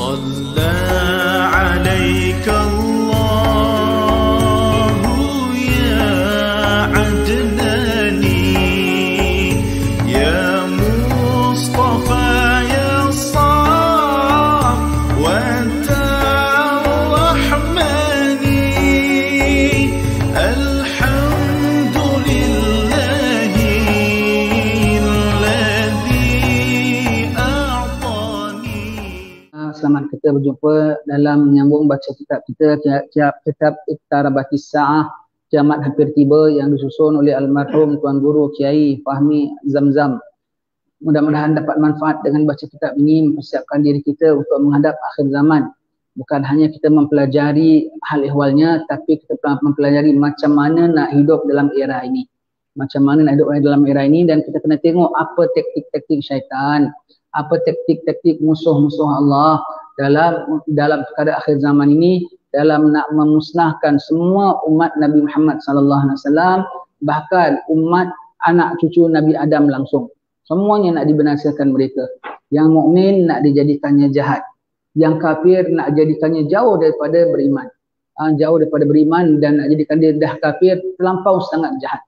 صلى عليك الله يا عدناني يا مصطفى يا صافوة الرحمن الحمد لله الذي أعطاني. Selamat kita berjumpa dalam menyambung baca kitab kita, kitab Iqtarabatis Sa'ah, Kiamat Hampir Tiba, yang disusun oleh almarhum Tuan Guru Kiai Fahmi Zamzam. Mudah-mudahan dapat manfaat dengan baca kitab ini, mempersiapkan diri kita untuk menghadap akhir zaman. Bukan hanya kita mempelajari hal ehwalnya, tapi kita mempelajari macam mana nak hidup dalam era ini. Macam mana nak hidup dalam era ini, dan kita kena tengok apa taktik-taktik syaitan, apa taktik-taktik musuh-musuh Allah dalam perkara akhir zaman ini, dalam nak memusnahkan semua umat Nabi Muhammad sallallahu alaihi wasallam, bahkan umat anak cucu Nabi Adam langsung. Semuanya nak dibinasakan mereka. Yang mukmin nak dijadikannya jahat, yang kafir nak jadikannya jauh daripada beriman. Jauh daripada beriman, dan nak jadikan dia dah kafir terlampau sangat jahat.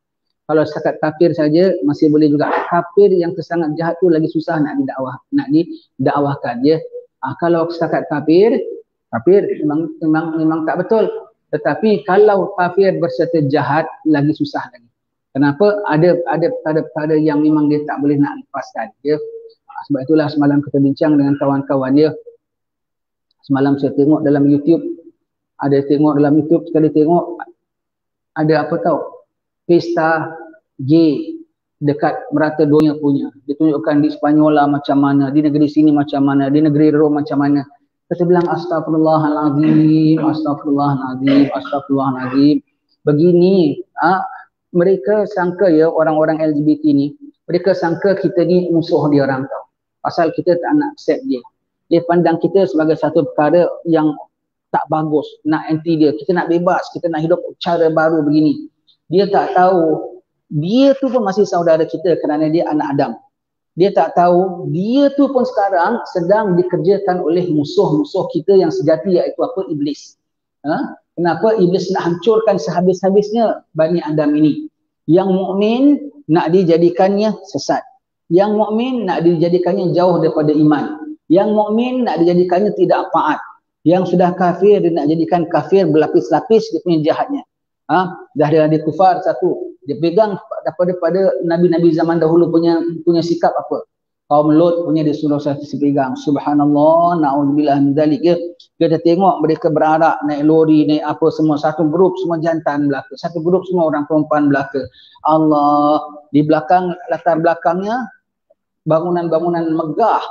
Kalau setakat kafir saja masih boleh juga. Kafir yang sangat jahat tu lagi susah nak didakwahkan ya. Kalau setakat kafir memang tak betul. Tetapi kalau kafir berserta jahat lagi susah lagi. Kenapa? Ada perkara yang memang dia tak boleh nak lepaskan ya. Sebab itulah semalam kita bincang dengan kawan-kawan dia. Semalam saya tengok dalam YouTube, sekali tengok ada apa tahu? Pesta gay dekat merata dunia punya. Ditunjukkan di Spanyol lah macam mana, di negeri sini macam mana, di negeri Rom macam mana. Kita bilang astagfirullahalazim, astagfirullahalazim, astagfirullahalazim. Begini, mereka sangka ya, orang-orang LGBT ni, mereka sangka kita ni musuh dia orang tau. Pasal kita tak nak accept dia. Dia pandang kita sebagai satu perkara yang tak bagus, nak anti dia. Kita nak bebas, kita nak hidup cara baru begini. Dia tak tahu, dia tu pun masih saudara kita kerana dia anak Adam. Dia tak tahu, dia tu pun sekarang sedang dikerjakan oleh musuh-musuh kita yang sejati, iaitu apa? Iblis. Kenapa Iblis nak hancurkan sehabis-habisnya Bani Adam ini? Yang mukmin nak dijadikannya sesat. Yang mukmin nak dijadikannya jauh daripada iman. Yang mukmin nak dijadikannya tidak taat. Yang sudah kafir dia nak jadikan kafir berlapis-lapis dia punya jahatnya. Dah dia kufar satu. Dia pegang daripada nabi-nabi zaman dahulu punya sikap apa? Kaum Lot punya dia suruh satu pegang. Subhanallah, na'udzubillah min dzalik. Kita tengok mereka berarak, naik lori, naik apa semua, satu grup semua jantan belaka, satu grup semua orang perempuan belaka. Allah, di belakang, latar belakangnya bangunan-bangunan megah,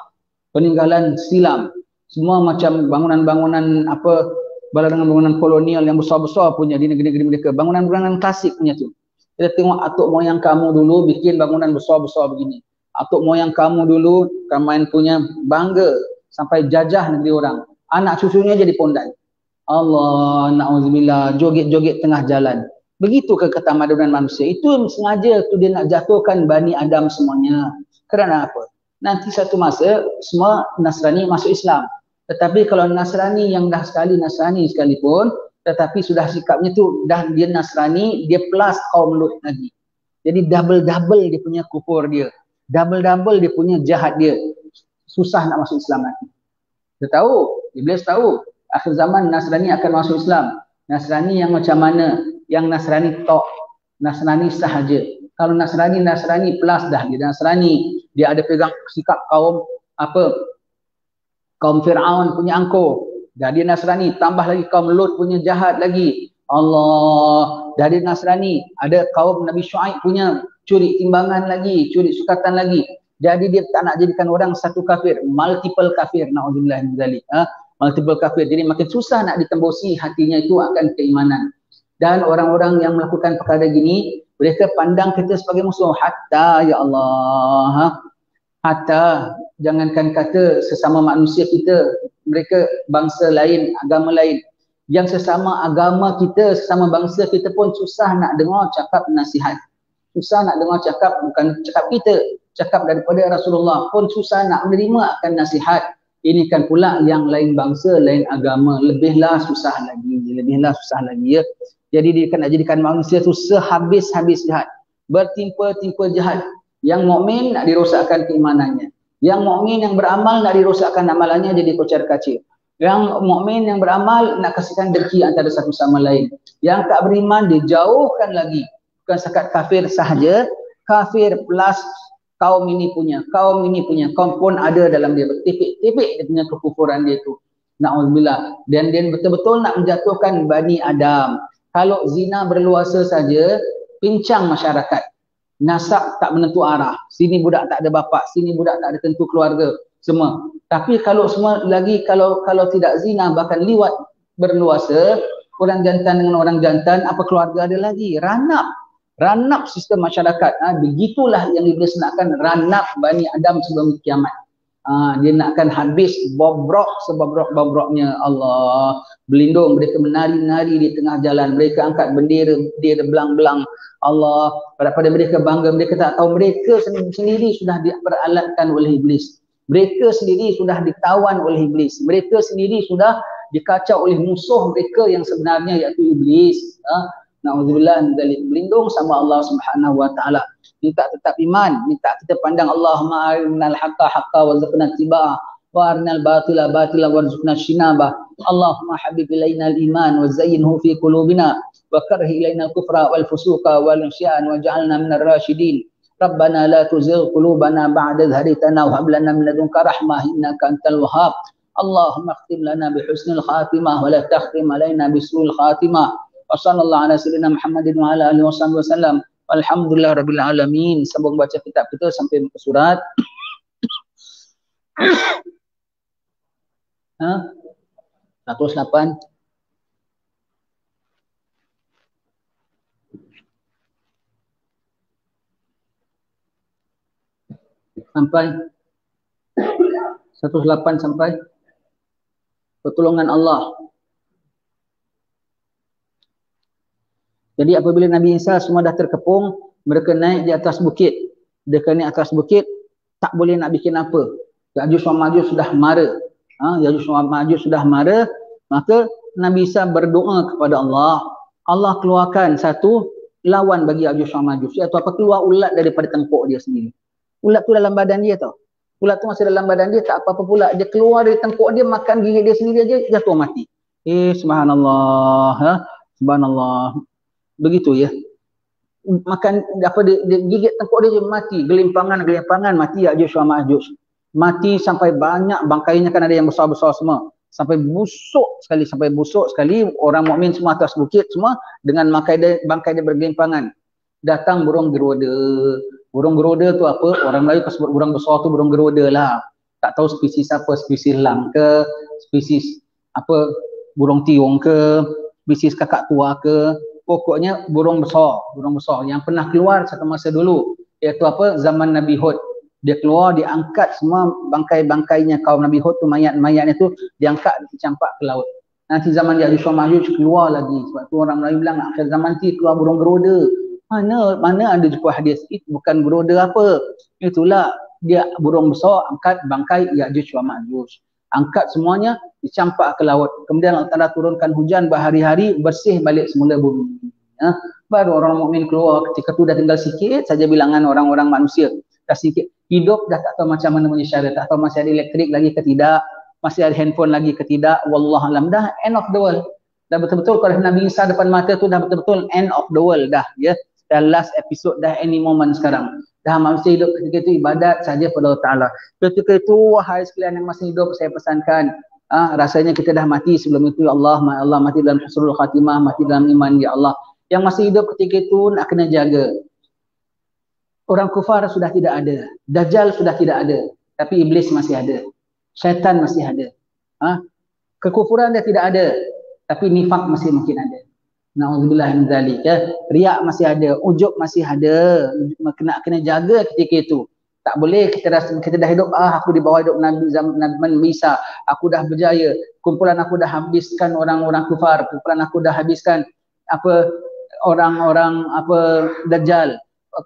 peninggalan silam. Semua macam bangunan-bangunan apa, bangunan kolonial yang besar-besar punya di negeri-negeri mereka. Bangunan-bangunan klasik punya tu. Kita tengok atuk moyang kamu dulu bikin bangunan besar-besar begini. Atuk moyang kamu dulu, kamu punya bangga sampai jajah negeri orang. Anak cucunya jadi pondan. Allah, na'udzubillah, joget-joget tengah jalan. Begitu ketamadunan manusia. Itu sengaja tu dia nak jatuhkan Bani Adam semuanya. Kerana apa? Nanti satu masa semua Nasrani masuk Islam. Tetapi kalau Nasrani yang dah sekali Nasrani sekalipun, tetapi sudah sikapnya tu dah dia Nasrani, dia plus kaum Lut lagi. Jadi double-double dia punya kufur dia. Double-double dia punya jahat dia. Susah nak masuk Islam nanti. Dia tahu, Iblis tahu, akhir zaman Nasrani akan masuk Islam. Nasrani yang macam mana? Yang Nasrani tok, Nasrani sahaja. Kalau Nasrani plus dah dia Nasrani. Dia ada pegang sikap kaum apa? Kaum Fir'aun punya angkuh. Jadi Nasrani, tambah lagi kaum Lut punya jahat lagi. Allah, dari Nasrani ada kaum Nabi Syuaib punya curi timbangan lagi, curi sukatan lagi. Jadi dia tak nak jadikan orang satu kafir, multiple kafir, na'udzubillah min dzalik. Multiple kafir. Jadi makin susah nak ditembusi hatinya itu akan keimanan. Dan orang-orang yang melakukan perkara gini, mereka pandang kita sebagai musuh. Hatta ya Allah, hatta jangankan kata sesama manusia kita, mereka bangsa lain, agama lain. Yang sesama agama kita, sesama bangsa kita pun susah nak dengar cakap nasihat. Susah nak dengar cakap, bukan cakap kita, cakap daripada Rasulullah pun susah nak menerima akan nasihat. Ini kan pula yang lain bangsa, lain agama, lebihlah susah lagi ya. Jadi dia nak jadikan manusia tu sehabis-habis jahat, bertimpa-timpa jahat. Yang mukmin nak dirosakkan keimanannya, yang mukmin yang beramal nak dirosakkan amalannya jadi kocar-kacir. Yang mukmin yang beramal nak kasihkan dengki antara satu sama lain. Yang tak beriman dijauhkan lagi. Bukan sekat kafir sahaja, kafir plus kaum ini punya, kaum pun ada dalam dia, bertipik-tipik dia punya kekufuran dia tu. Na'udzubillah. Dan dia betul-betul nak menjatuhkan Bani Adam. Kalau zina berluasa saja, pincang masyarakat. Nasab tak menentu arah. Sini budak tak ada bapa, sini budak tak ada tentu keluarga, semua. Tapi kalau semua lagi, kalau tidak zina, bahkan liwat berluasa, orang jantan dengan orang jantan, apa keluarga ada lagi? Ranap sistem masyarakat. Begitulah yang Iblis nakkan, ranap Bani Adam sebelum kiamat. Dia nakkan habis bobrok sebobrok-bobroknya. Allah berlindung, mereka menari-nari di tengah jalan, mereka angkat bendera belang-belang. Allah, pada mereka bangga, mereka tak tahu mereka sendiri sudah diperalatkan oleh Iblis. Mereka sendiri sudah ditawan oleh Iblis. Mereka sendiri sudah dikacau oleh musuh mereka yang sebenarnya, iaitu Iblis. Na'udzubillah min dzalik. Berlindung sama Allah Subhanahu wa taala. Minta tetap iman, minta kita pandang Allahumma arinal haqqa haqqa warzuqna ittiba'ah wa arinal batila batila warzuqna ijtinabah. Allahumma habib ilaina al-iman wa zayyinhu fi qulubina wa karih ilaina al-kufra wal fusuqa wal isyan waj'alna minar rasyidin. Rabbana la tuzigh qulubana ba'da idh hadaytana wa hab lana min ladunka rahmah innaka antal wahhab. Allahumma khtim lana bi husnil khatimah wa la takhtim alaina bi su'il khatimah. Wa sallallahu ala sayyidina Muhammadin wa ala alihi wasallam. Alhamdulillah rabbil alamin. Sambung baca kitab kita sampai muka surat 108. Sampai 108 sampai pertolongan Allah. Jadi apabila Nabi Isa semua dah terkepung, mereka naik di atas bukit. Mereka naik atas bukit, tak boleh nak bikin apa. Ya'juj wa Ma'juj sudah mara. Ya'juj wa Ma'juj sudah mara, maka Nabi Isa berdoa kepada Allah. Allah keluarkan satu lawan bagi Ya'juj wa Ma'juj. Iaitu apa? Keluar ulat daripada tengkuk dia sendiri. Ulat tu dalam badan dia tau. Ulat tu masih dalam badan dia, tak apa-apa pula. Dia keluar dari tengkuk dia, makan gigi dia sendiri aja, jatuh mati. Subhanallah. Subhanallah. Begitu ya. Makan apa dia gigit tengkuk dia mati, gelimpangan mati Ya'juj wa Ma'juj. Mati sampai banyak bangkainya, kan ada yang besar-besar semua. Sampai busuk sekali orang mukmin semua atas bukit semua dengan bangkai dia bergelimpangan. Datang burung geroda. Burung geroda tu apa? Orang Melayu pas sebut burung besar tu burung geroda lah. Tak tahu spesies apa, spesies lang ke, spesies apa, burung tiung ke, spesies kakak tua ke. Pokoknya burung besar yang pernah keluar satu masa dulu, iaitu apa, zaman Nabi Hud. Dia keluar, diangkat semua bangkai-bangkainya kaum Nabi Hud tu, mayat-mayatnya tu diangkat, dicampak ke laut. Nanti zaman Ya'juj wa Ma'juj keluar lagi. Sebab tu orang Melayu bilang akhir zaman nanti keluar burung geroda. Mana ada jumpa hadis itu, bukan geroda apa. Itulah dia burung besar, angkat bangkai Ya'juj wa Ma'juj. Angkat semuanya, dicampak ke laut. Kemudian Allah Ta'ala turunkan hujan berhari-hari, bersih balik semula bumi. Baru orang mukmin keluar. Ketika tu dah tinggal sikit saja bilangan orang-orang manusia. Dah sikit. Hidup dah tak tahu macam mana punya cara. Tak tahu masih ada elektrik lagi ke tidak. Masih ada handphone lagi ke tidak. Wallahualam. Dah end of the world. Dah betul-betul kalau Nabi Isa depan mata tu dah betul-betul end of the world dah. Ya. Dah last episode, dah any moment sekarang. Dah manusia hidup ketika itu ibadat saja pada Allah Ta'ala. Ketika itu, wahai sekalian yang masih hidup, saya pesankan, rasanya kita dah mati sebelum itu, ya Allah mati dalam husnul khatimah, mati dalam iman, ya Allah. Yang masih hidup ketika itu nak kena jaga. Orang kufar sudah tidak ada, Dajjal sudah tidak ada, tapi iblis masih ada, syaitan masih ada. Kekufuran dia tidak ada, tapi nifak masih mungkin ada. Na'udzubillah min dzalik ya. Riak masih ada, ujub masih ada. Kena jaga ketika itu. Tak boleh kita rasa kita dah hidup, aku di bawah hidup Nabi Isa, aku dah berjaya. Kumpulan aku dah habiskan orang-orang kufar, kumpulan aku dah habiskan apa orang-orang apa Dajjal.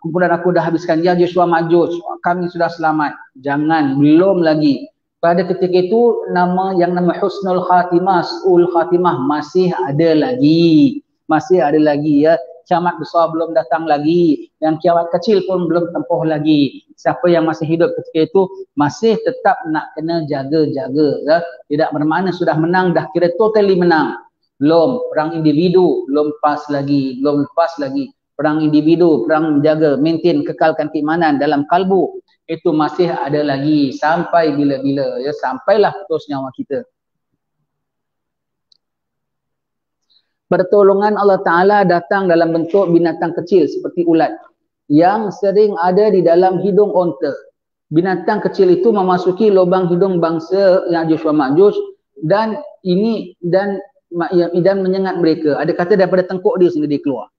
Kumpulan aku dah habiskan Ya'juj wa Ma'juj. Kami sudah selamat. Jangan, belum lagi. Pada ketika itu nama husnul khatimah, su'ul khatimah masih ada lagi. Masih ada lagi ya. Kiamat besar belum datang lagi, yang kiamat kecil pun belum tempuh lagi. Siapa yang masih hidup ketika itu masih tetap nak kena jaga-jaga ya. Tidak bermakna sudah menang dah kira totally menang. Belum, perang individu belum lepas lagi, belum lepas lagi. Perang individu, perang menjaga, maintain, kekalkan keimanan dalam kalbu, itu masih ada lagi sampai bila-bila ya, sampailah putus nyawa kita. Pertolongan Allah Ta'ala datang dalam bentuk binatang kecil seperti ulat yang sering ada di dalam hidung onta. Binatang kecil itu memasuki lubang hidung bangsa Ya'juj wa Ma'juj dan menyengat mereka. Ada kata daripada tengkuk dia sehingga dia keluar.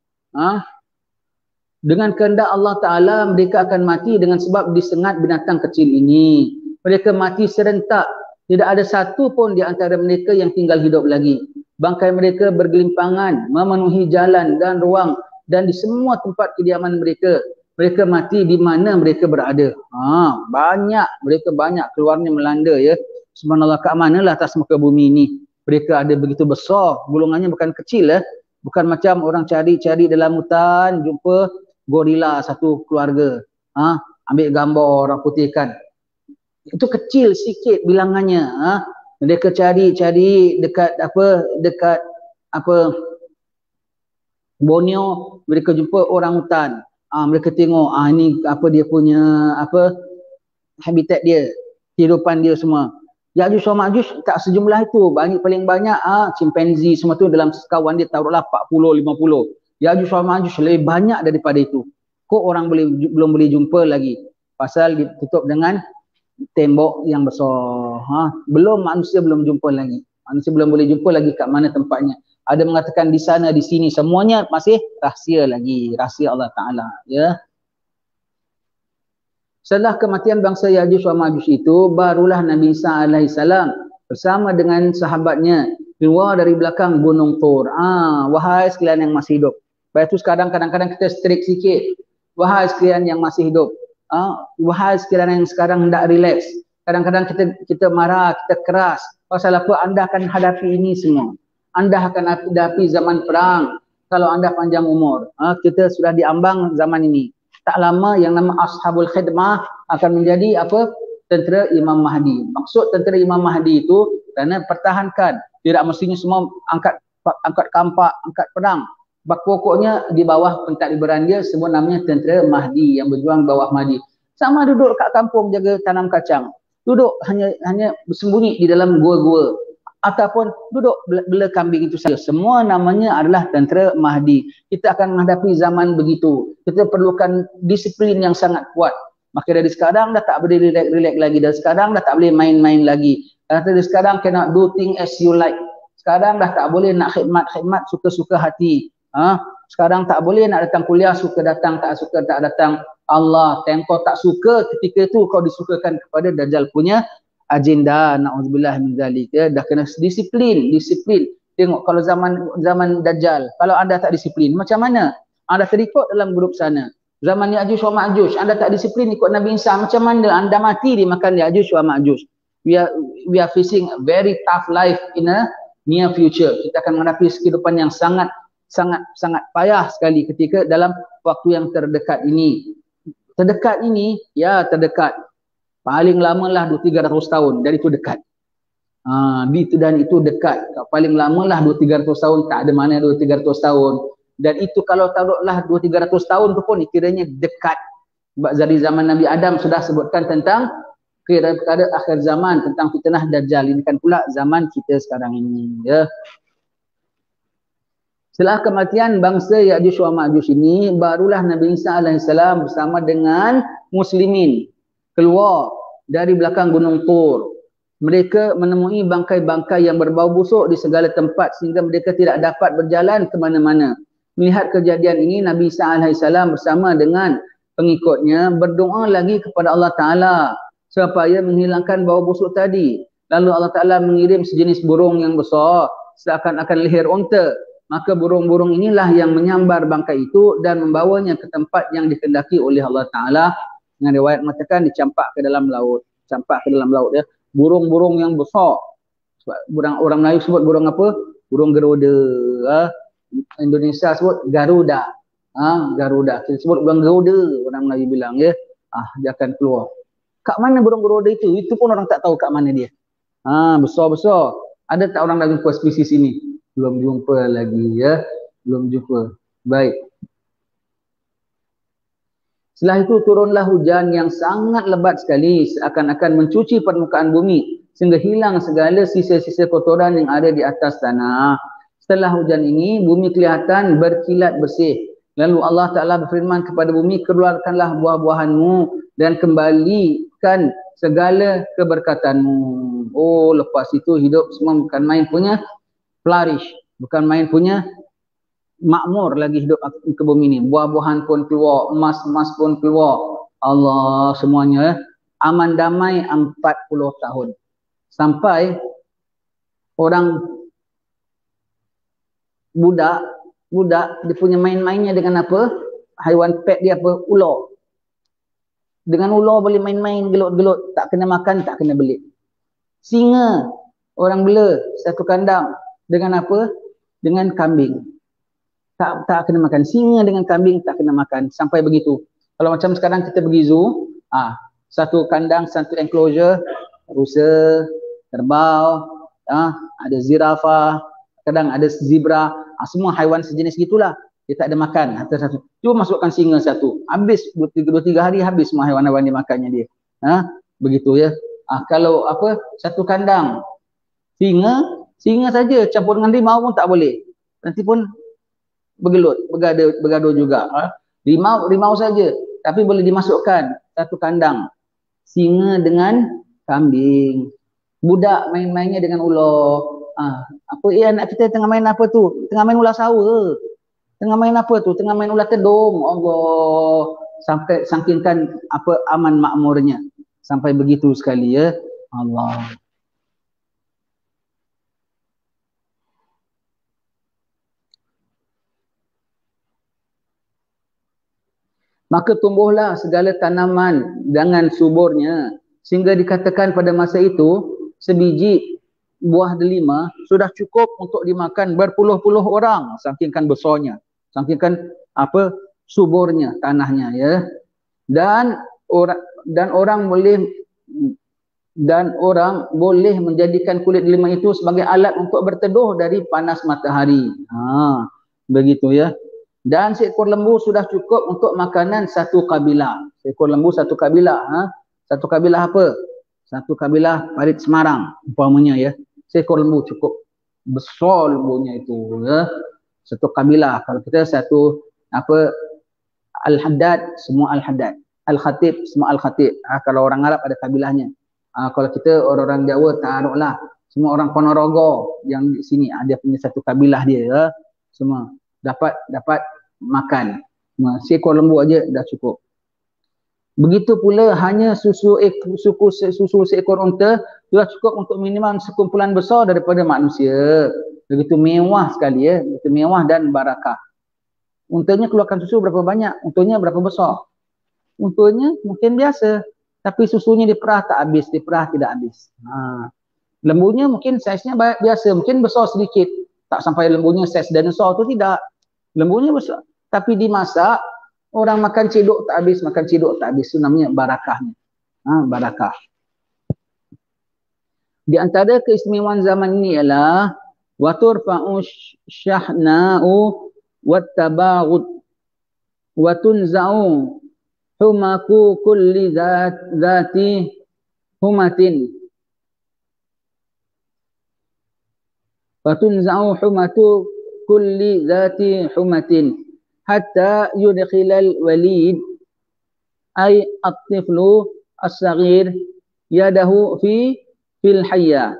Dengan kehendak Allah Ta'ala mereka akan mati dengan sebab disengat binatang kecil ini. Mereka mati serentak. Tidak ada satu pun di antara mereka yang tinggal hidup lagi. Bangkai mereka bergelimpangan, memenuhi jalan dan ruang dan di semua tempat kediaman mereka. Mereka mati di mana mereka berada. Banyak, mereka banyak keluarnya melanda ya. Subhanallah, kat manalah atas muka bumi ini. Mereka ada begitu besar, golongannya bukan kecil ya. Bukan macam orang cari-cari dalam hutan, jumpa gorila satu keluarga. Ambil gambar orang putihkan. Itu kecil sikit bilangannya. Mereka cari-cari dekat Borneo, mereka jumpa orang hutan. Mereka tengok ini apa dia punya habitat dia, kehidupan dia semua. Ya'juj wa Ma'juj tak sejumlah itu, paling banyak chimpanzee semua tu dalam sekawan dia taruhlah 40 50. Ya'juj wa Ma'juj lebih banyak daripada itu. Kok orang belum boleh jumpa lagi? Pasal ditutup dengan tembok yang besar. Manusia belum jumpa lagi. Manusia belum boleh jumpa lagi kat mana tempatnya. Ada mengatakan di sana, di sini, semuanya masih rahsia lagi, rahsia Allah Ta'ala ya. Setelah kematian bangsa Ya'juj wa Ma'juj itu, barulah Nabi Isa alaihissalam bersama dengan sahabatnya keluar dari belakang gunung Tur. Wahai sekalian yang masih hidup. Lepas itu sekarang kadang-kadang kita strict sikit. Wahai sekalian yang masih hidup. Wahai sekalian yang sekarang hendak relax. Kadang-kadang kita marah, kita keras. Pasal apa? Anda akan hadapi ini semua. Anda akan hadapi zaman perang. Kalau anda panjang umur. Kita sudah diambang zaman ini. Tak lama yang nama Ashabul Khidmah akan menjadi tentera Imam Mahdi. Maksud tentera Imam Mahdi itu kerana pertahankan. Tidak mestinya semua angkat kampak, angkat pedang. Pokoknya di bawah pentadbiran dia semua namanya tentera Mahdi yang berjuang bawah Mahdi. Sama duduk kat kampung jaga tanam kacang. Duduk hanya bersembunyi di dalam gua-gua ataupun duduk bela kambing itu saja. Semua namanya adalah tentera Mahdi. Kita akan menghadapi zaman begitu. Kita perlukan disiplin yang sangat kuat. Maka dari sekarang dah tak boleh relax lagi. Dari sekarang dah tak boleh main-main lagi. Dari sekarang cannot do things as you like. Sekarang dah tak boleh nak khidmat suka-suka hati. Sekarang tak boleh nak datang kuliah suka datang, tak suka tak datang. Allah, tempoh tak suka ketika itu kau disukakan kepada Dajjal punya agenda. Na'udzubillah min zalik ya. Dah kena disiplin. Tengok kalau zaman Dajjal, kalau anda tak disiplin macam mana? Anda terikut dalam grup sana. Zaman Ya'juj wa Ma'juj, anda tak disiplin ikut Nabi Isa, macam mana anda mati dimakan Ya'juj wa Ma'juj. We are facing a very tough life in a near future. Kita akan menghadapi kehidupan yang sangat payah sekali ketika dalam waktu yang terdekat ini. Terdekat ini, ya terdekat. Paling lamalah 200-300 tahun, dan itu dekat. Itu dekat. Paling lamalah 200-300 tahun, tak ada mana 200-300 tahun. Dan itu kalau taruhlah 200-300 tahun tu pun kiranya dekat. Sebab dari zaman Nabi Adam sudah sebutkan tentang perkara akhir zaman, tentang fitnah Dajjal. Ini kan pula zaman kita sekarang ini. Ya. Setelah kematian bangsa Ya'juj wa Ma'juj ini, barulah Nabi Isa alaihissalam bersama dengan muslimin keluar dari belakang gunung Tur. Mereka menemui bangkai-bangkai yang berbau busuk di segala tempat sehingga mereka tidak dapat berjalan ke mana-mana. Melihat kejadian ini, Nabi Isa alaihissalam bersama dengan pengikutnya berdoa lagi kepada Allah Ta'ala supaya menghilangkan bau busuk tadi. Lalu Allah Ta'ala mengirim sejenis burung yang besar seakan-akan leher unta. Maka burung-burung inilah yang menyambar bangkai itu dan membawanya ke tempat yang dikehendaki oleh Allah Ta'ala. Dengan riwayat mengatakan dicampak ke dalam laut. Campak ke dalam laut ya. burung-burung yang besar. Orang Melayu sebut burung apa? Burung geruda. Indonesia sebut garuda. Garuda. Kita sebut burung geruda, orang Melayu bilang ya. Dia akan keluar. Kat mana burung geruda itu? Itu pun orang tak tahu kat mana dia. Besar-besar. Ada tak orang dah jumpa spesies ini? Belum jumpa lagi ya. Belum jumpa. Baik. Setelah itu turunlah hujan yang sangat lebat sekali, seakan-akan mencuci permukaan bumi sehingga hilang segala sisa-sisa kotoran yang ada di atas tanah. Setelah hujan ini, bumi kelihatan berkilat bersih. Lalu Allah Ta'ala berfirman kepada bumi, keluarkanlah buah-buahanmu dan kembalikan segala keberkatanmu. Oh, lepas itu hidup semua bukan main punya flourish, bukan main punya makmur lagi hidup ke bumi ini. Buah-buahan pun keluar, emas-emas pun keluar. Allah, semuanya aman damai 40 tahun. Sampai orang budak dia punya main-mainnya dengan apa? Haiwan pet dia apa? Ular. Dengan ular boleh main-main, gelut-gelut, tak kena makan, tak kena belit. Singa, orang bela satu kandang dengan apa? Dengan kambing. Tak kena makan. Singa dengan kambing tak kena makan. Sampai begitu. Kalau macam sekarang kita pergi zoo, satu kandang, satu enclosure, rusa, kerbau, ada zirafah, kadang ada zebra, semua haiwan sejenis gitulah. Dia tak ada makan. Satu. Cuba masukkan singa satu. Habis 2-3 hari habis semua haiwan-haiwan dia makannya dia. Begitu ya. Kalau apa? Satu kandang singa saja campur dengan rimau pun tak boleh. Nanti pun bergelut, bergaduh juga. Rimau saja, tapi boleh dimasukkan satu kandang. Singa dengan kambing. Budak main-mainnya dengan ular. Apa anak kita tengah main apa tu? Tengah main ular sawa. Tengah main apa tu? Tengah main ular tedung. Allah, sampai sangkingkan apa aman makmurnya. Sampai begitu sekali ya. Allah. Maka tumbuhlah segala tanaman dengan suburnya, sehingga dikatakan pada masa itu sebiji buah delima sudah cukup untuk dimakan berpuluh-puluh orang, saking besarnya, saking apa suburnya tanahnya ya. Dan orang boleh menjadikan kulit delima itu sebagai alat untuk berteduh dari panas matahari. Begitu ya. Dan seekor lembu sudah cukup untuk makanan satu kabilah. Seekor lembu satu kabilah. Satu kabilah apa? Satu kabilah Parit Semarang umpamanya ya. Seekor lembu cukup. Besar lembunya itu ya. Satu kabilah. Kalau kita satu apa? Al-Haddad, semua Al-Haddad. Al-Khatib, semua Al-Khatib. Kalau orang Arab ada kabilahnya. Kalau kita orang-orang Jawa taruhlah semua orang Ponorogo yang di sini dia punya satu kabilah dia ya. Semua dapat makan. Seekor lembu aja dah cukup. Begitu pula hanya susu seekor unta sudah cukup untuk minimal sekumpulan besar daripada manusia. Begitu mewah sekali ya, begitu mewah dan barakah. Untanya keluarkan susu berapa banyak? Untanya berapa besar? Untanya mungkin biasa, tapi susunya diperah tak habis, diperah tidak habis. Lembunya mungkin saiznya biasa, mungkin besar sedikit. Tak sampai lembunya saiz dinosaur tu tidak. Lembunya besar, tapi dimasak orang makan cedok tak habis, makan cedok tak habis. Itu namanya barakahnya. Barakah. Di antara keistimewaan zaman ini ialah wa turfa'u syahna'u wattabaghut wa tunza'u humaku kulli zati humatin wa tunza'u humatu kulli zati humatin hatta yudkhilal walid ay at-tiflu as-saghir yadahu fil hayya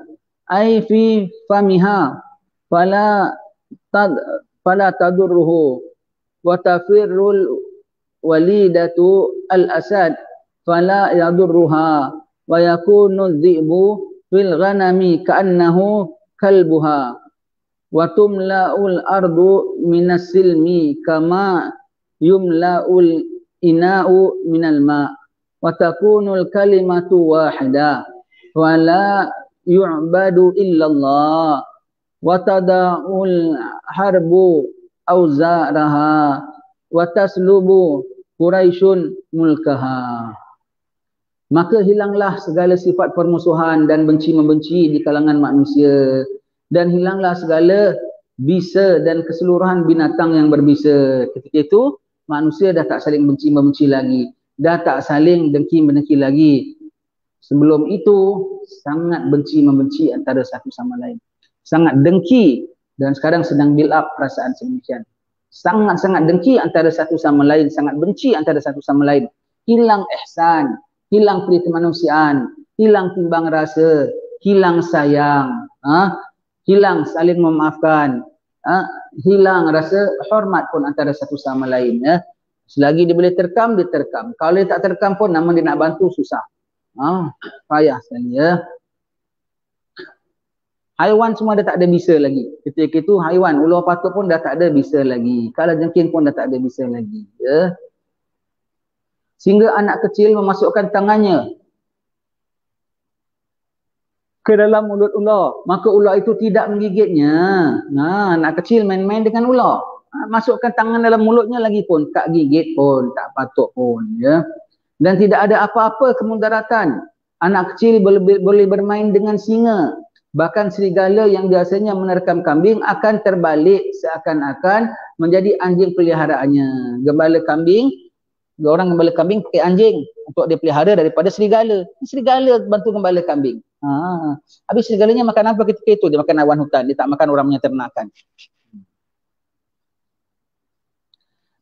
ay fi famiha fala tadurruhu wa tafirrul walidatu al-asad fala yadurruha wa yakunu dhi'bu fil ghanami ka'annahu kalbuha wa tumla'ul ardu minas silmi kama yumla'ul ina'u minal ma' wa takunul kalimatu wahida wala yu'badu illallah wa tada'ul harbu auzaraha wa taslubu Quraisyun mulkaha. Maka hilanglah segala sifat permusuhan dan benci-membenci di kalangan manusia, dan hilanglah segala bisa dan keseluruhan binatang yang berbisa. Ketika itu manusia dah tak saling benci-membenci lagi, dah tak saling dengki-mendengki lagi. Sebelum itu sangat benci-membenci antara satu sama lain, sangat dengki, dan sekarang sedang build up perasaan sedemikian. Sangat-sangat dengki antara satu sama lain, sangat benci antara satu sama lain. Hilang ihsan, hilang peri kemanusiaan, hilang timbang rasa, hilang sayang, hilang saling memaafkan, hilang rasa hormat pun antara satu sama lain. Selagi dia boleh terkam, dia terkam. Kalau dia tak terkam pun, nama dia nak bantu susah. Payah sekali ya. Haiwan semua dah tak ada bisa lagi. Ketika itu haiwan, ular patut pun dah tak ada bisa lagi. Kalajengking pun dah tak ada bisa lagi. Ya. Sehingga anak kecil memasukkan tangannya ke dalam mulut ular, maka ular itu tidak menggigitnya. Anak kecil main-main dengan ular, masukkan tangan dalam mulutnya lagi pun tak gigit pun, tak patut pun. Ya. Dan tidak ada apa-apa kemudaratan. Anak kecil boleh bermain dengan singa. Bahkan serigala yang biasanya menerkam kambing akan terbalik seakan-akan menjadi anjing peliharaannya. Gembala kambing, orang gembala kambing pakai anjing untuk dia pelihara daripada serigala. Serigala bantu gembala kambing. Habis serigalanya makan apa ketika itu? Dia makan awan hutan, dia tak makan orang punya ternakan.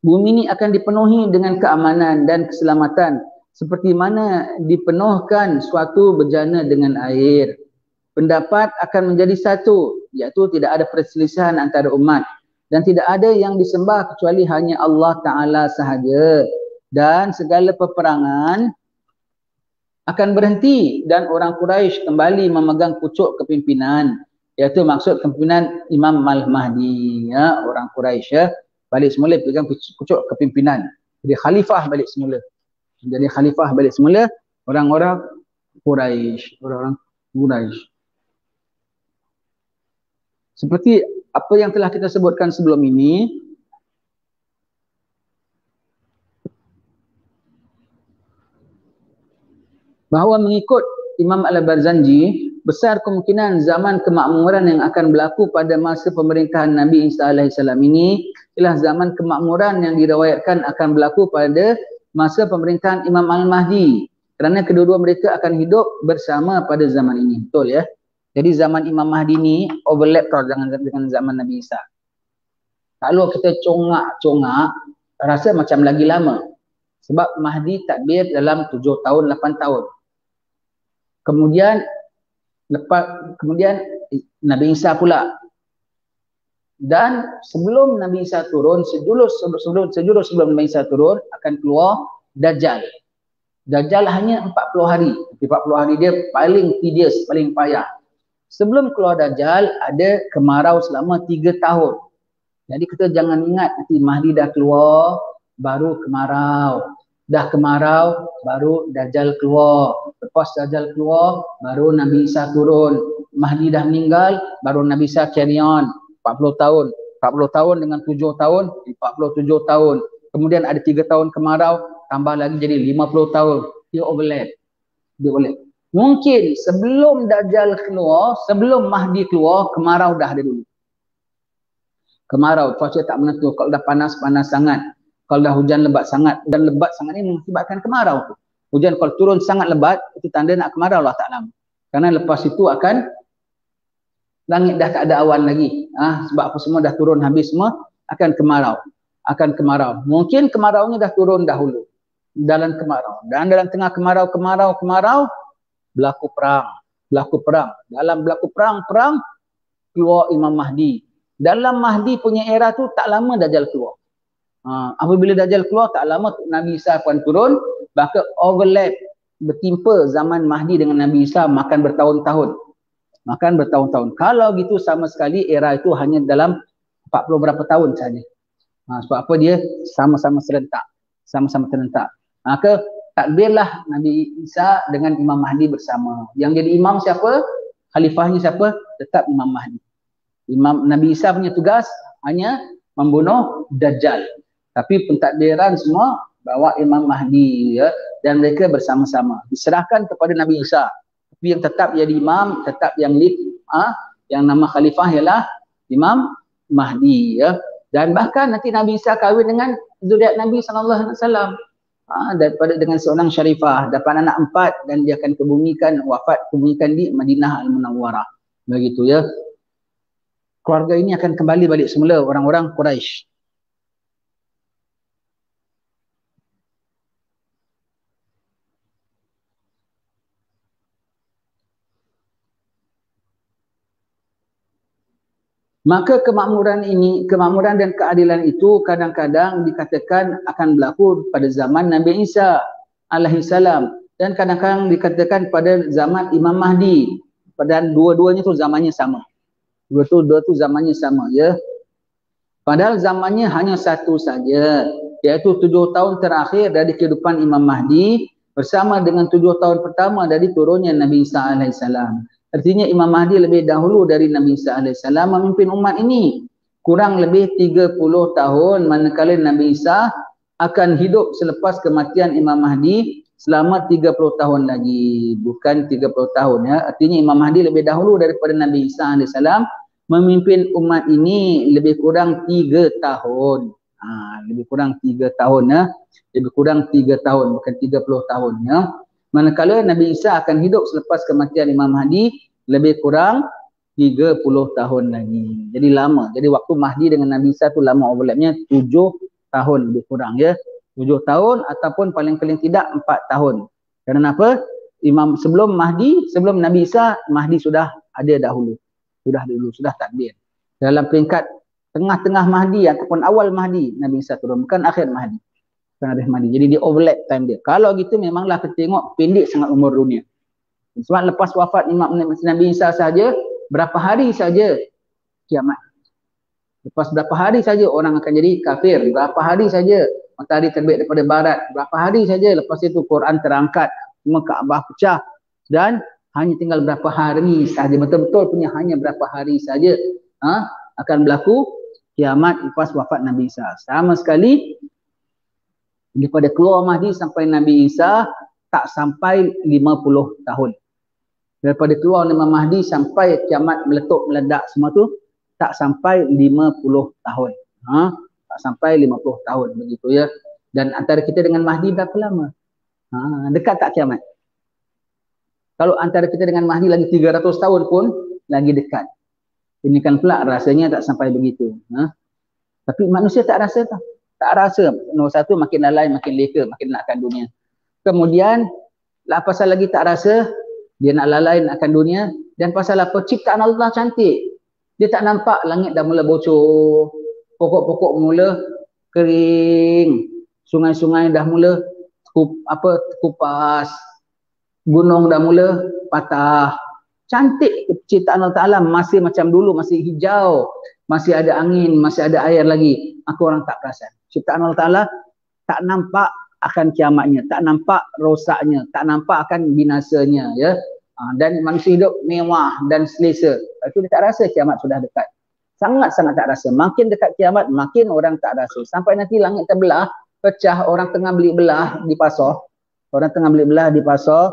Bumi ini akan dipenuhi dengan keamanan dan keselamatan seperti mana dipenuhkan suatu bejana dengan air. Pendapat akan menjadi satu, iaitu tidak ada perselisihan antara umat, dan tidak ada yang disembah kecuali hanya Allah Ta'ala sahaja, dan segala peperangan akan berhenti dan orang Quraisy kembali memegang pucuk kepimpinan, iaitu maksud kepimpinan Imam Al-Mahdi. Ya, orang Quraisy ya, balik semula pegang pucuk kepimpinan, jadi khalifah balik semula. Jadi khalifah balik semula orang-orang Quraisy, orang-orang Quraisy. Seperti apa yang telah kita sebutkan sebelum ini, bahawa mengikut Imam Al-Barzanji, besar kemungkinan zaman kemakmuran yang akan berlaku pada masa pemerintahan Nabi Isa AS ini ialah zaman kemakmuran yang diriwayatkan akan berlaku pada masa pemerintahan Imam Al-Mahdi, kerana kedua-dua mereka akan hidup bersama pada zaman ini. Betul ya? Jadi zaman Imam Mahdi ni overlap tau dengan zaman Nabi Isa. Kalau kita congak-congak, rasa macam lagi lama. Sebab Mahdi takbir dalam 7 tahun, 8 tahun. Kemudian Nabi Isa pula. Dan sebelum Nabi Isa turun, sejurus sebelum Nabi Isa turun, akan keluar Dajjal. Dajjal hanya 40 hari. 40 hari dia paling tedious, paling payah. Sebelum keluar Dajjal, ada kemarau selama 3 tahun. Jadi kita jangan ingat nanti Mahdi dah keluar, baru kemarau. Dah kemarau, baru Dajjal keluar. Lepas Dajjal keluar, baru Nabi Isa turun. Mahdi dah meninggal, baru Nabi Isa carry on. 40 tahun. 40 tahun dengan 7 tahun, 47 tahun. Kemudian ada 3 tahun kemarau, tambah lagi jadi 50 tahun. Dia overlap. Mungkin sebelum Dajjal keluar, sebelum Mahdi keluar, kemarau dah ada dulu. Kemarau, cuaca tak menentu. Kalau dah panas sangat, kalau dah hujan lebat sangat, dan lebat sangat ini mengakibatkan kemarau. Hujan kalau turun sangat lebat, itu tanda nak kemarau Allah Ta'ala. Karena lepas itu akan, langit dah tak ada awan lagi. Sebab apa semua dah turun habis semua, akan kemarau. Mungkin kemaraunya dah turun dahulu. Dalam kemarau. Dan dalam tengah kemarau, berlaku perang. Dalam berlaku perang, keluar Imam Mahdi. Dalam Mahdi punya era tu tak lama Dajjal keluar. Apabila Dajjal keluar, tak lama Nabi Isa akan turun. Bahkan overlap, bertimpa zaman Mahdi dengan Nabi Isa makan bertahun-tahun. Kalau gitu sama sekali era itu hanya dalam 40 berapa tahun saja. Sebab apa dia sama-sama serentak. Maka takbirlah Nabi Isa dengan Imam Mahdi bersama. Yang jadi imam siapa? Khalifahnya siapa? Tetap Imam Mahdi. Nabi Isa punya tugas hanya membunuh Dajjal. Tapi pentakbiran semua bawa Imam Mahdi, ya, dan mereka bersama-sama diserahkan kepada Nabi Isa. Tapi yang tetap jadi imam, tetap yang lead, yang nama khalifah ialah Imam Mahdi, ya. Dan bahkan nanti Nabi Isa kahwin dengan zuriat Nabi SAW, daripada dengan seorang syarifah, dapat anak 4 dan dia akan kebumikan di Madinah Al-Munawwarah. Begitu, ya. Keluarga ini akan kembali balik semula orang-orang Quraisy. Maka kemakmuran dan keadilan itu kadang-kadang dikatakan akan berlaku pada zaman Nabi Isa alaihissalam, dan kadang-kadang dikatakan pada zaman Imam Mahdi. Dan dua-duanya tu zamannya sama. Dua tu zamannya sama, ya. Padahal zamannya hanya satu saja, iaitu 7 tahun terakhir dari kehidupan Imam Mahdi bersama dengan 7 tahun pertama dari turunnya Nabi Isa alaihissalam. Artinya Imam Mahdi lebih dahulu dari Nabi Isa AS memimpin umat ini. Kurang lebih 30 tahun, manakala Nabi Isa akan hidup selepas kematian Imam Mahdi selama 30 tahun lagi. Bukan 30 tahun, ya. Artinya Imam Mahdi lebih dahulu daripada Nabi Isa AS memimpin umat ini lebih kurang 3 tahun. Lebih kurang 3 tahun, ya. Lebih kurang 3 tahun, bukan 30 tahun, ya. Manakala Nabi Isa akan hidup selepas kematian Imam Mahdi lebih kurang 30 tahun lagi. Jadi lama. Jadi waktu Mahdi dengan Nabi Isa tu lama, overlapnya 7 tahun lebih kurang, ya. 7 tahun ataupun paling tidak 4 tahun. Kerana apa? Sebelum Nabi Isa, Mahdi sudah ada dahulu. Sudah takdir. Dalam peringkat tengah-tengah Mahdi ataupun awal Mahdi, Nabi Isa turun, bukan akhir Mahdi. Jadi dia overlap time dia. Kalau gitu memanglah kita tengok pendek sangat umur dunia. Sebab lepas wafat Nabi Isa saja, berapa hari saja kiamat. Lepas berapa hari saja orang akan jadi kafir. Berapa hari saja matahari terbit daripada barat. Berapa hari saja lepas itu Quran terangkat, semua Kaabah pecah. Dan hanya tinggal berapa hari saja, betul-betul punya hanya berapa hari saja akan berlaku kiamat lepas wafat Nabi Isa. Sama sekali daripada keluar Mahdi sampai Nabi Isa tak sampai 50 tahun. Daripada keluar Imam Mahdi sampai kiamat meledak semua tu tak sampai 50 tahun. Tak sampai 50 tahun, begitu, ya. Dan antara kita dengan Mahdi berapa lama? Dekat tak kiamat? Kalau antara kita dengan Mahdi lagi 300 tahun pun lagi dekat. Ini kan pula rasanya tak sampai begitu. Tapi manusia tak rasa tak? Tak rasa. Nombor satu, makin lalai, makin leka, makin nakkan dunia. Kemudian, pasal lagi tak rasa, dia nak lalai, nakkan dunia. Dan pasal apa? Ciptaan Allah cantik. Dia tak nampak langit dah mula bocor, pokok-pokok mula kering, sungai-sungai dah mula kupas, gunung dah mula patah. Cantik ciptaan Allah Ta'ala, masih macam dulu, masih hijau, masih ada angin, masih ada air lagi. Aku orang tak perasan. Ciptaan Allah Ta'ala tak nampak akan kiamatnya, tak nampak rosaknya, tak nampak akan binasanya, ya. Dan manusia hidup mewah dan selesa. Itu dia tak rasa kiamat sudah dekat. Sangat-sangat tak rasa. Makin dekat kiamat, makin orang tak rasa. Sampai nanti langit terbelah, pecah, orang tengah beli belah di pasar. Orang tengah beli belah di pasar,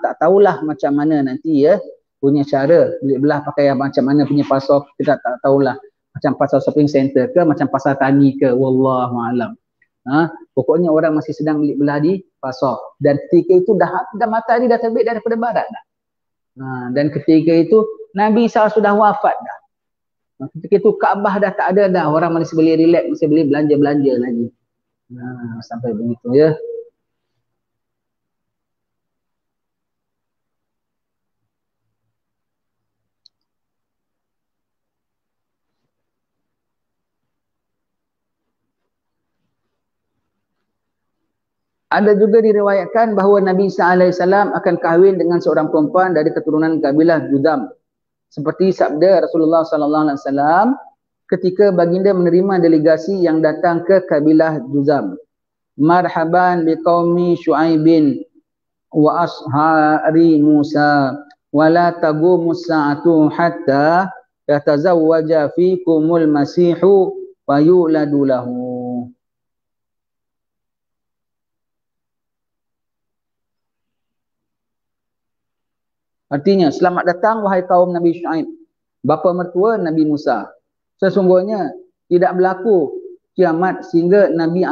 tak tahulah macam mana nanti, ya, punya cara beli belah pakai macam mana punya pasar, kita tak tahulah. Macam pasar shopping center ke, macam pasar tani ke, wallahualam. Pokoknya orang masih sedang beli belah di pasar. Dan ketika itu dah matahari dah terbit daripada barat dah. Dan ketika itu Nabi Isa sudah wafat dah. Ketika itu Kaabah dah tak ada dah. Orang masih boleh relax, masih boleh belanja-belanja lagi. Sampai begitu, ya. Ada juga diriwayatkan bahawa Nabi Isa AS akan kahwin dengan seorang perempuan dari keturunan kabilah Judam. Seperti sabda Rasulullah SAW ketika baginda menerima delegasi yang datang ke kabilah Judam. marhaban biqaumi Syuaibin wa ashari Musa wala taqumus sa'atu hatta yatazawwaja fikumul masihu wa yuladu lahu. Artinya, selamat datang wahai kaum Nabi Syuaib, bapa mertua Nabi Musa. Sesungguhnya tidak berlaku kiamat sehingga Nabi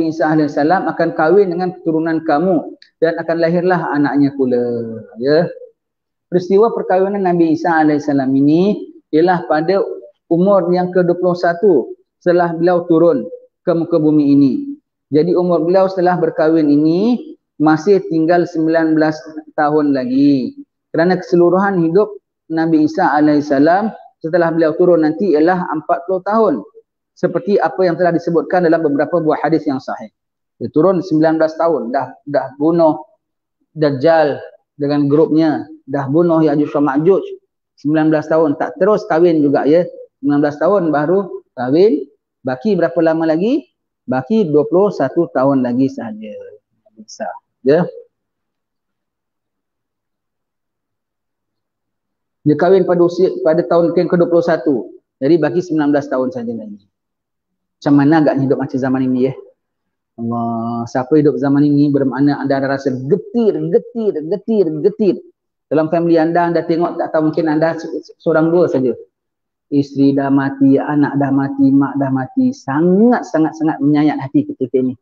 Isa AS akan kahwin dengan keturunan kamu dan akan lahirlah anaknya pula. Ya. Peristiwa perkahwinan Nabi Isa AS ini ialah pada umur yang ke-21 setelah beliau turun ke muka bumi ini. Jadi umur beliau setelah berkahwin ini masih tinggal 19 tahun lagi. Kerana keseluruhan hidup Nabi Isa AS setelah beliau turun nanti ialah 40 tahun. Seperti apa yang telah disebutkan dalam beberapa buah hadis yang sahih. Dia turun 19 tahun. Dah bunuh Dajjal dengan grupnya. Dah bunuh Ya'juj wa Ma'juj. 19 tahun. Tak terus kahwin juga ya. 19 tahun baru kahwin. Baki berapa lama lagi? Baki 21 tahun lagi sahaja. Bisa. Ya. Dia kahwin pada tahun ke-21. Jadi bagi 19 tahun saja lagi. Macam mana agaknya hidup macam zaman ini ya? Allah, siapa hidup zaman ini bermakna anda ada rasa getir. Dalam family anda tengok tak tahu mungkin anda seorang dua saja. Isteri dah mati, anak dah mati, mak dah mati. Sangat-sangat menyayat hati ketika ini.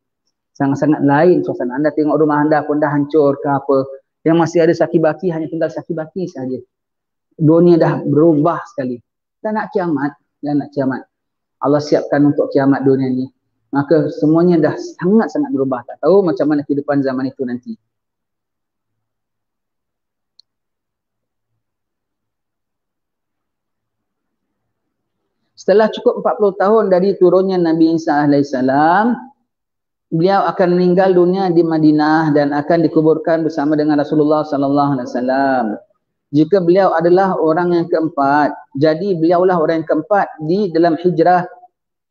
Sangat-sangat lain suasana. Anda tengok rumah anda pun dah hancur ke apa. Yang masih ada saki-baki hanya tinggal saki-baki saja. Dunia dah berubah sekali. Kita nak kiamat. Allah siapkan untuk kiamat dunia ni. Maka semuanya dah sangat-sangat berubah. Tak tahu macam mana kehidupan zaman itu nanti. Setelah cukup 40 tahun dari turunnya Nabi Isa AS, beliau akan meninggal dunia di Madinah dan akan dikuburkan bersama dengan Rasulullah SAW. Jika beliau adalah orang yang keempat, jadi beliaulah orang yang keempat di dalam hijrah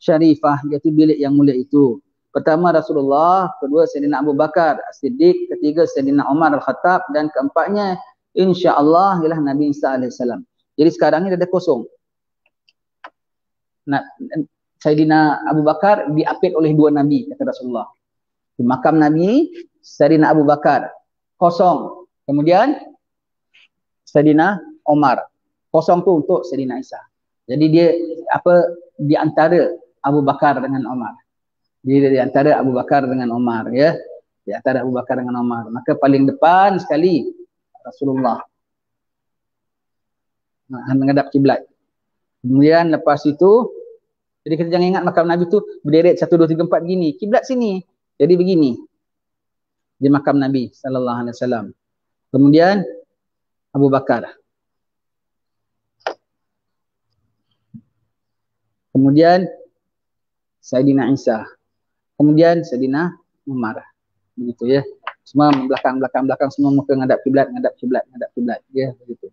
syarifah, iaitu bilik yang mulia itu. Pertama Rasulullah, kedua Sayyidina Abu Bakar As-Siddiq, ketiga Sayyidina Umar Al-Khattab dan keempatnya insya-Allah ialah Nabi Isa AS. Jadi sekarang ni ada kosong. Sayyidina Abu Bakar diapit oleh dua Nabi, kata Rasulullah. Di makam Nabi, Sayyidina Abu Bakar kosong. Kemudian Sayyidina Umar. Kosong tu untuk Sayyidina Isa. Jadi dia di antara Abu Bakar dengan Umar. Dia di antara Abu Bakar dengan Umar ya. Di antara Abu Bakar dengan Umar. Maka paling depan sekali Rasulullah. Menghadap kiblat. Kemudian lepas itu, jadi kita jangan ingat makam Nabi tu berderet 1 2 3 4 gini. Kiblat sini. Jadi begini. Di makam Nabi sallallahu alaihi wasallam. Kemudian Abu Bakar. Kemudian Sayyidina Isa. Kemudian Sayyidina Umar. Begitu ya. Semua belakang semua muka ngadap kiblat ya, begitu.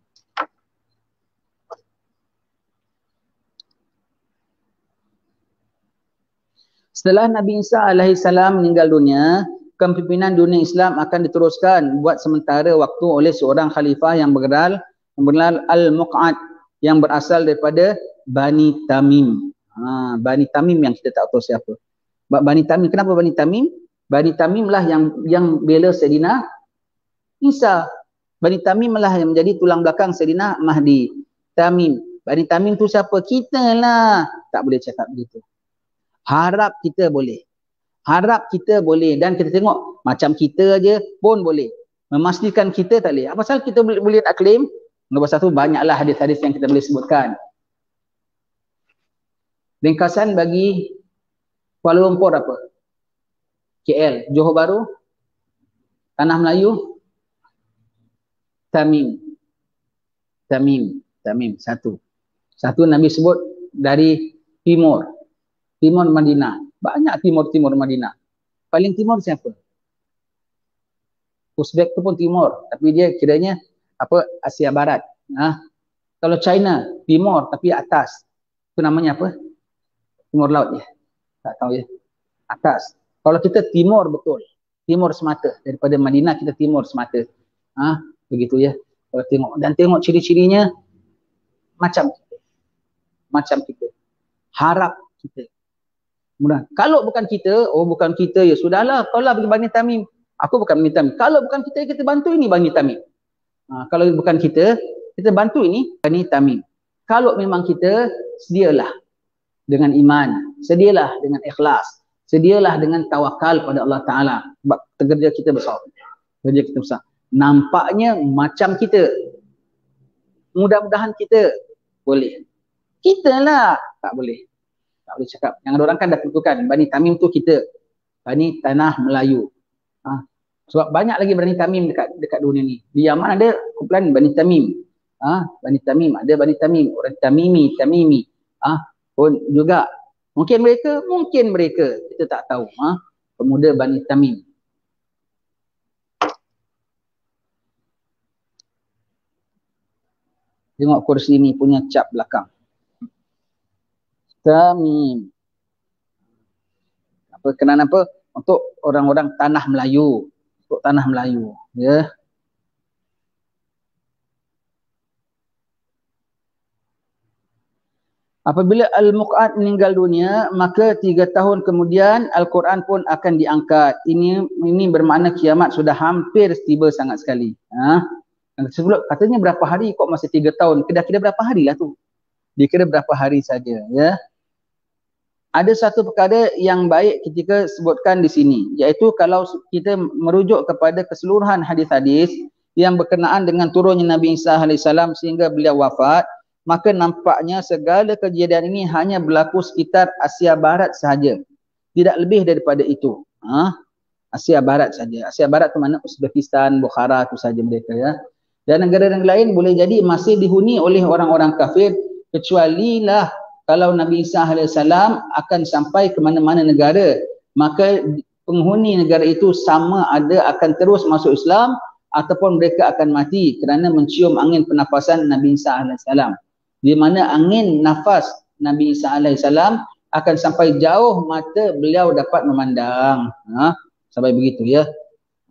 Setelah Nabi Isa alaihissalam meninggal dunia, kepimpinan dunia Islam akan diteruskan buat sementara waktu oleh seorang khalifah yang bernama Al-Muq'ad yang berasal daripada Bani Tamim. Bani Tamim yang kita tak tahu siapa. Bani Tamim, kenapa Bani Tamim? Bani Tamim lah yang bela Sayyidina Isa. Bani Tamim lah yang menjadi tulang belakang Sayyidina Mahdi. Tamim. Bani Tamim tu siapa? Kita lah. Tak boleh cakap begitu. Harap kita boleh. Dan kita tengok macam kita aja pun boleh. Memastikan kita tak boleh. Apa pasal kita boleh nak claim? Nombor satu, banyaklah hadis-hadis yang kita boleh sebutkan. Ringkasan bagi Kuala Lumpur apa? KL, Johor Bahru, Tanah Melayu, Tamim. Satu Nabi sebut dari timur Madinah. Banyak timur Madinah. Paling timur siapa? Uzbek tu pun timur, tapi dia kiranya Asia Barat. Kalau China timur tapi atas. Itu namanya apa? Timur laut ya. Tak tahu ya. Atas. Kalau kita timur betul, timur semata, daripada Madinah kita timur semata. Begitu ya. Kalau tengok dan tengok ciri-cirinya macam kita. Harap kita. Mudah. Kalau bukan kita, bukan kita ya sudahlah, kau lah pergi Bani Tamim. Aku bukan Bani Tamim. Kalau bukan kita bantu ini Bani Tamim. Kalau bukan kita bantu ini Bani Tamim. Kalau memang kita, sedialah dengan iman, sedialah dengan ikhlas, sedialah dengan tawakal pada Allah Ta'ala. Sebab kerja kita besar. Nampaknya macam kita. Mudah-mudahan kita boleh. Kita lah tak boleh. Tak boleh cakap. Yang ada orang kan dah tentukan. Bani Tamim tu kita. Bani Tanah Melayu. Sebab banyak lagi Bani Tamim dekat dunia ni. Di Yaman ada kumpulan Bani Tamim. Bani Tamim. Ada Bani Tamim. Orang Tamimi. Pun juga. Mungkin mereka. Kita tak tahu. Pemuda Bani Tamim. Tengok kursi ni punya cap belakang. Tamim. Kenapa? Untuk orang-orang tanah Melayu. Untuk tanah Melayu. Ya. Apabila Al-Muq'ad meninggal dunia, maka 3 tahun kemudian Al-Quran pun akan diangkat. Ini bermakna kiamat sudah hampir tiba sangat sekali. Sebelum katanya berapa hari kok masih 3 tahun. Kira-kira berapa hari lah tu? Dikira berapa hari saja, ya. Ada satu perkara yang baik ketika sebutkan di sini, iaitu kalau kita merujuk kepada keseluruhan hadis-hadis yang berkenaan dengan turunnya Nabi Isa AS sehingga beliau wafat, maka nampaknya segala kejadian ini hanya berlaku sekitar Asia Barat sahaja. Tidak lebih daripada itu. Asia Barat saja. Asia Barat tu mana? Uzbekistan, Bukhara tu saja mereka, ya. Dan negara-negara lain boleh jadi masih dihuni oleh orang-orang kafir, kecuali lah kalau Nabi Isa AS akan sampai ke mana-mana negara, maka penghuni negara itu sama ada akan terus masuk Islam ataupun mereka akan mati kerana mencium angin pernafasan Nabi Isa AS. Di mana angin nafas Nabi Isa AS akan sampai jauh mata beliau dapat memandang. Sampai begitu, ya.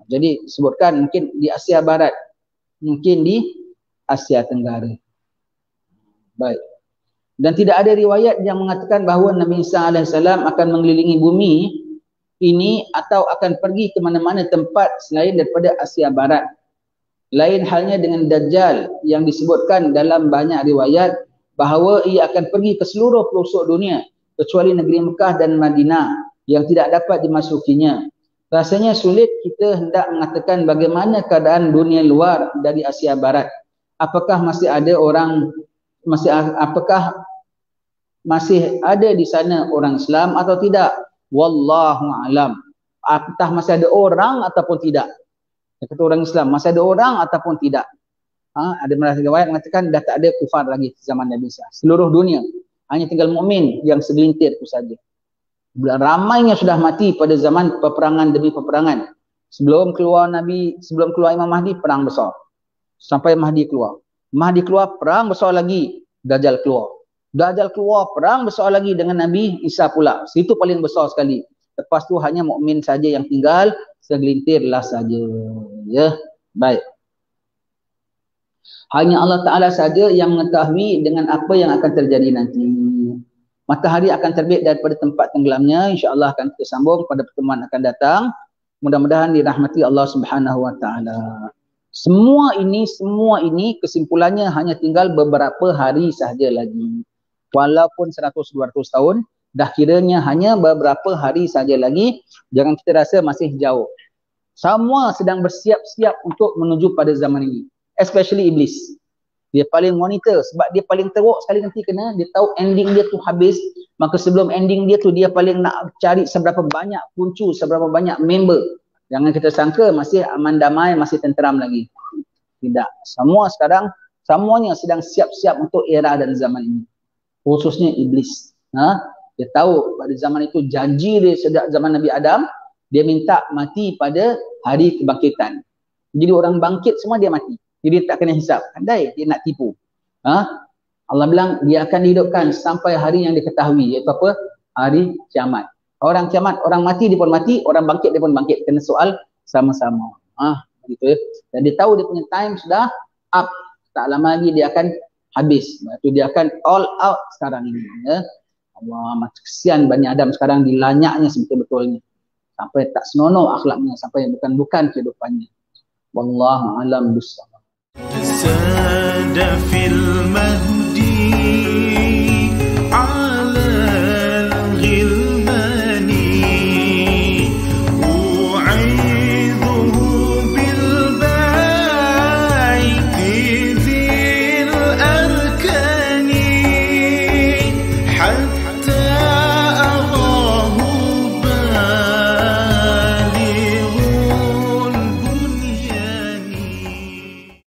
Jadi sebutkan mungkin di Asia Barat, mungkin di Asia Tenggara. Baik. Dan tidak ada riwayat yang mengatakan bahawa Nabi Isa AS akan mengelilingi bumi ini atau akan pergi ke mana-mana tempat selain daripada Asia Barat. Lain halnya dengan Dajjal yang disebutkan dalam banyak riwayat bahawa ia akan pergi ke seluruh pelosok dunia kecuali negeri Mekah dan Madinah yang tidak dapat dimasukinya. Rasanya sulit kita hendak mengatakan bagaimana keadaan dunia luar dari Asia Barat. Apakah masih ada orang, apakah masih ada di sana orang Islam atau tidak? Wallahu a'lam. Apakah masih ada orang ataupun tidak? Kata orang Islam, masih ada orang ataupun tidak? Ada riwayat mengatakan dah tak ada kufar lagi zaman Nabi Isa. Seluruh dunia hanya tinggal mukmin yang segelintir itu saja. Ramainya sudah mati pada zaman peperangan demi peperangan. Sebelum keluar Imam Mahdi, perang besar. Sampai Mahdi keluar. Mahdi keluar, perang besar lagi. Dajjal keluar. Dajjal keluar, perang besar lagi dengan Nabi Isa pula. Situ paling besar sekali. Lepas tu hanya mukmin saja yang tinggal, segelintirlah saja. Ya, baik. Hanya Allah Ta'ala saja yang mengetahui dengan apa yang akan terjadi nanti. Matahari akan terbit daripada tempat tenggelamnya. InsyaAllah akan kita sambung pada pertemuan akan datang. Mudah-mudahan dirahmati Allah Subhanahu Wa Ta'ala. Semua ini kesimpulannya hanya tinggal beberapa hari sahaja lagi. Walaupun 100-200 tahun, dah kiranya hanya beberapa hari saja lagi. Jangan kita rasa masih jauh. Semua sedang bersiap-siap untuk menuju pada zaman ini. Especially Iblis. Dia paling monitor sebab dia paling teruk sekali nanti kena. Dia tahu ending dia tu habis. Maka sebelum ending dia tu dia paling nak cari seberapa banyak puncu, seberapa banyak member. Jangan kita sangka masih aman damai, masih tenteram lagi. Tidak. Semuanya sedang siap-siap untuk era dan zaman ini. Khususnya Iblis. Dia tahu pada zaman itu janji dia sejak zaman Nabi Adam. Dia minta mati pada hari kebangkitan. Jadi orang bangkit semua dia mati. Jadi dia tak kena hisap. Andai dia nak tipu. Allah bilang dia akan dihidupkan sampai hari yang diketahui. Iaitu apa? Hari kiamat. Orang kiamat, orang mati dia pun mati, orang bangkit dia pun bangkit. Kena soal sama-sama. Begitu ya. Dan dia tahu dia punya time sudah up. Tak lama lagi dia akan habis. Itu dia akan all out sekarang ini. Ya. Allah, macam kesian Bani Adam sekarang dilanyaknya sebetul-betulnya. Sampai tak senonoh akhlaknya, sampai bukan-bukan kehidupannya. Wallahu a'lam bishawab.